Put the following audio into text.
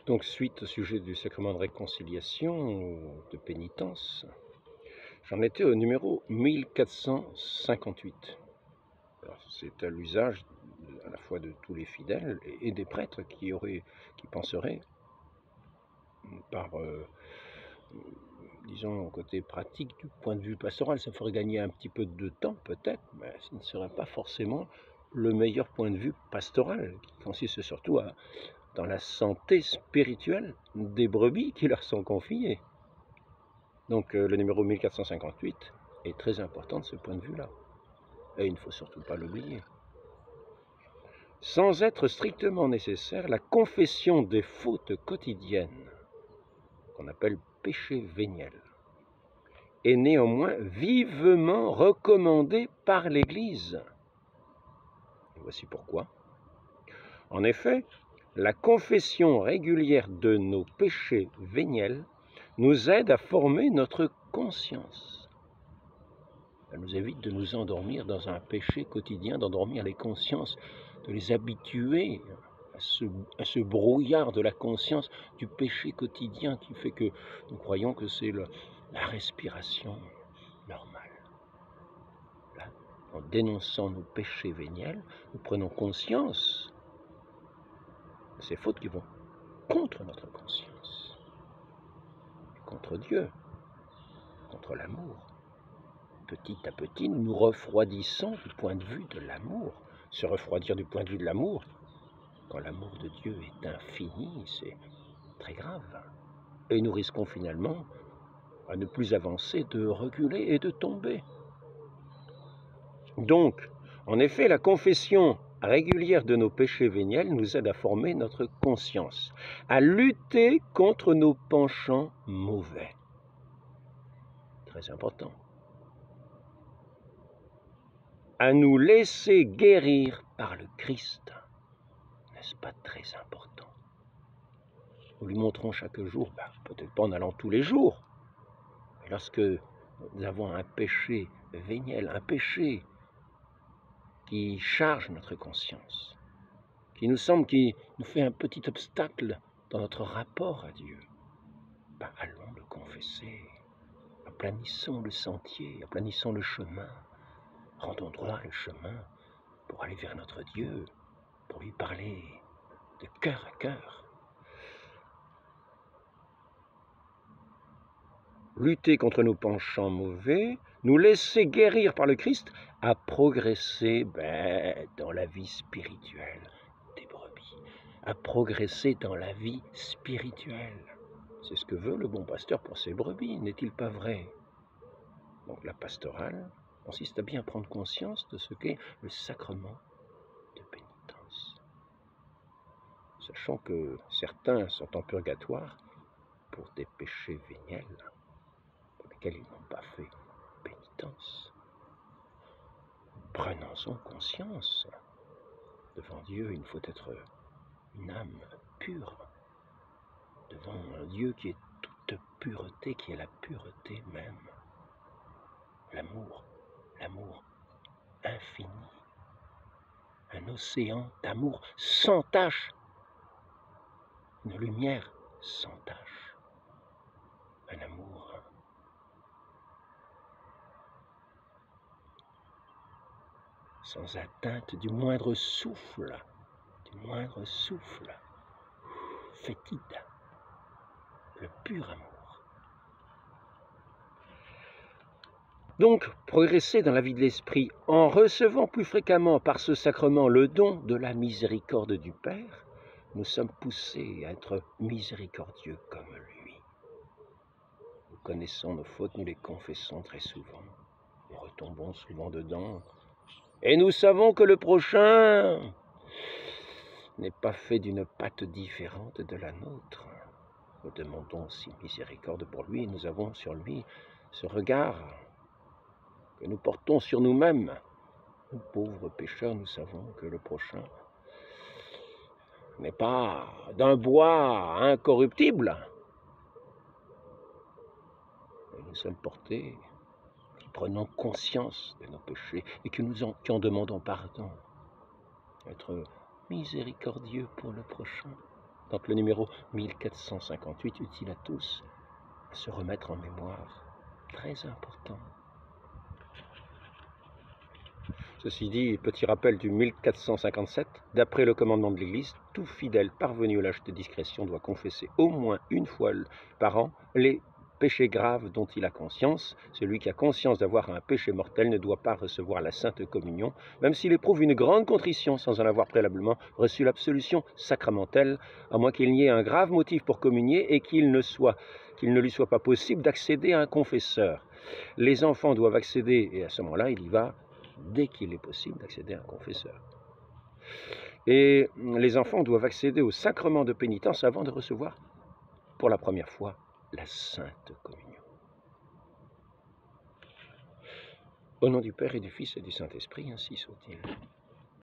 Donc, suite au sujet du sacrement de réconciliation ou de pénitence, j'en étais au numéro 1458. C'est à l'usage à la fois de tous les fidèles et des prêtres qui penseraient, par, disons, côté pratique, du point de vue pastoral, ça ferait gagner un petit peu de temps peut-être, mais ce ne serait pas forcément le meilleur point de vue pastoral, qui consiste surtout dans la santé spirituelle des brebis qui leur sont confiées. Donc le numéro 1458 est très important de ce point de vue-là. Et il ne faut surtout pas l'oublier. Sans être strictement nécessaire, la confession des fautes quotidiennes, qu'on appelle péché véniel, est néanmoins vivement recommandée par l'Église. Et voici pourquoi. En effet, la confession régulière de nos péchés véniels nous aide à former notre conscience. Elle nous évite de nous endormir dans un péché quotidien, d'endormir les consciences, de les habituer à ce brouillard de la conscience du péché quotidien qui fait que nous croyons que c'est la respiration normale. Là, en dénonçant nos péchés véniels, nous prenons conscience de ces fautes qui vont contre notre conscience, contre Dieu, contre l'amour. Petit à petit, nous nous refroidissons du point de vue de l'amour. Se refroidir du point de vue de l'amour, quand l'amour de Dieu est infini, c'est très grave. Et nous risquons finalement, à ne plus avancer, de reculer et de tomber. Donc, en effet, la confession régulière de nos péchés véniels nous aide à former notre conscience, à lutter contre nos penchants mauvais. Très important. À nous laisser guérir par le Christ. N'est-ce pas très important? Nous lui montrons chaque jour, peut-être pas en allant tous les jours, mais lorsque nous avons un péché véniel, un péché qui charge notre conscience, qui nous semble, qui nous fait un petit obstacle dans notre rapport à Dieu, allons le confesser, aplanissons le sentier, aplanissons le chemin, rendons droit le chemin pour aller vers notre Dieu, pour lui parler de cœur à cœur. Lutter contre nos penchants mauvais, nous laisser guérir par le Christ, à progresser dans la vie spirituelle des brebis, à progresser dans la vie spirituelle. C'est ce que veut le bon pasteur pour ses brebis, n'est-il pas vrai? Donc la pastorale consiste à bien prendre conscience de ce qu'est le sacrement de pénitence. Sachant que certains sont en purgatoire pour des péchés véniels, pour lesquels ils n'ont pas fait pénitence. Prenons-en conscience. Devant Dieu, il faut être une âme pure. Devant un Dieu qui est toute pureté, qui est la pureté même. L'amour infini. Un océan d'amour sans tache. Une lumière sans tache. Un amour sans atteinte du moindre souffle, fétide, le pur amour. Donc, progresser dans la vie de l'esprit en recevant plus fréquemment par ce sacrement le don de la miséricorde du Père, nous sommes poussés à être miséricordieux comme lui. Nous connaissons nos fautes, nous les confessons très souvent, nous retombons souvent dedans, et nous savons que le prochain n'est pas fait d'une pâte différente de la nôtre. Nous demandons aussi miséricorde pour lui, et nous avons sur lui ce regard que nous portons sur nous-mêmes. Nous, pauvres pécheurs, nous savons que le prochain n'est pas d'un bois incorruptible. Et nous sommes portés, qui prenons conscience de nos péchés et qui en demandons pardon. Être miséricordieux pour le prochain. Donc le numéro 1458, utile à tous, à se remettre en mémoire. Très important. Ceci dit, petit rappel du 1457, d'après le commandement de l'Église, tout fidèle parvenu à l'âge de discrétion doit confesser au moins une fois par an les péchés graves dont il a conscience. Celui qui a conscience d'avoir un péché mortel ne doit pas recevoir la Sainte Communion, même s'il éprouve une grande contrition sans en avoir préalablement reçu l'absolution sacramentelle, à moins qu'il n'y ait un grave motif pour communier et qu'il ne lui soit pas possible d'accéder à un confesseur. Les enfants doivent accéder, et à ce moment-là, il y va dès qu'il est possible d'accéder à un confesseur. Et les enfants doivent accéder au sacrement de pénitence avant de recevoir, pour la première fois, la Sainte Communion. Au nom du Père et du Fils et du Saint-Esprit, ainsi soit-il.